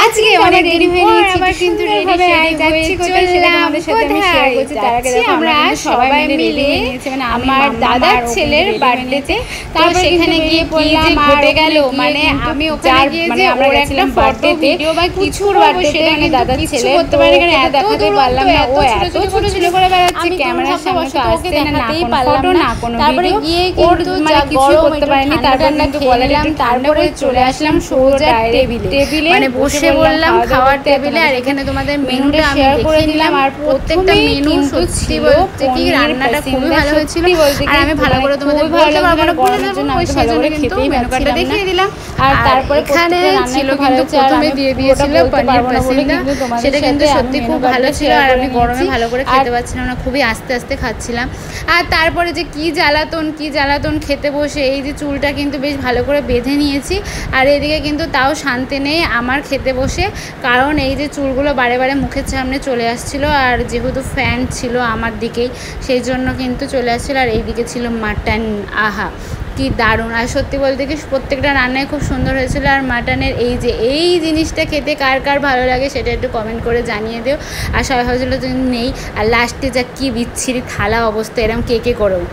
আজকে অনেক দেরি হয়ে গেছে আবার কিন্তু রেডি হয়ে যাচ্ছি কোথায় সেটা তোমাদের সাথে আমি শেয়ার করছি। তার আগে দেখো আমরা সবাই মিলে নিয়েছি মানে আমার দাদার ছেলের বার্থডেতে। তারপর সেখানে গিয়ে পড়লাম ঘটে গেল মানে আমি ওখানে গিয়ে মানে আমরা গেছিলাম বার্থডেতে বা কিছুর বার্থডেতে মানে দাদার ছেলে করতে পারে এখানে দেখাতে পারলাম না। ও এত ছোট ছোট করে বেড়াচ্ছে ক্যামেরার সামনে তো আসতে দেখাতেই পারলাম না কোনো তারপরে গিয়ে কিন্তু মানে কিছু করতে পারিনি। তারপর কিন্তু বললাম তারপরে চলে আসলাম সোজা টেবিলে মানে বসে বললাম খাওয়ার টেবিলে। আর এখানে তোমাদের মেনুটা আমি শেয়ার করে দিলাম আর প্রত্যেকটা মেনু সত্যি বলতে কি রান্নাটা খুবই ভালো হয়েছিল। আর আমি ভালো করে তোমাদের বলতে পারবো না বলার জন্য আমি ভালো করে কিন্তু মেনু কার্ডটা দেখিয়ে দিলাম। আর তারপরে এখানে ছিল কিন্তু প্রথমে দিয়ে দিয়েছিল পনির পাসিন্দা, সেটা কিন্তু সত্যি খুব ভালো ছিল। আর আমি গরমে ভালো করে খেতে পারছিলাম না, খুবই আস্তে আস্তে খাচ্ছিলাম। আর তারপরে যে কি জ্বালাতন খেতে বসে এই যে চুলটা কিন্তু বেশ ভালো করে বেঁধে নিয়েছি। আর এদিকে কিন্তু তাও শান্তি নেই আমার খেতে বসে, কারণ এই যে চুলগুলো বারে বারে মুখের সামনে চলে আসছিল। আর যেহেতু ফ্যান ছিল আমার দিকেই সেই জন্য কিন্তু চলে আসছিল। আর এইদিকে ছিল মাটন, আহা কি দারুণ। আর সত্যি বলতে কি প্রত্যেকটা রান্নাই খুব সুন্দর হয়েছিল। আর মাটনের এই জিনিসটা খেতে কার কার ভালো লাগে সেটা একটু কমেন্ট করে জানিয়ে দিও। আর সবাই ভাবছিল তুমি নেই। আর লাস্টে যা কি বিচ্ছিরি থালা অবস্থা, এরকম কে করেও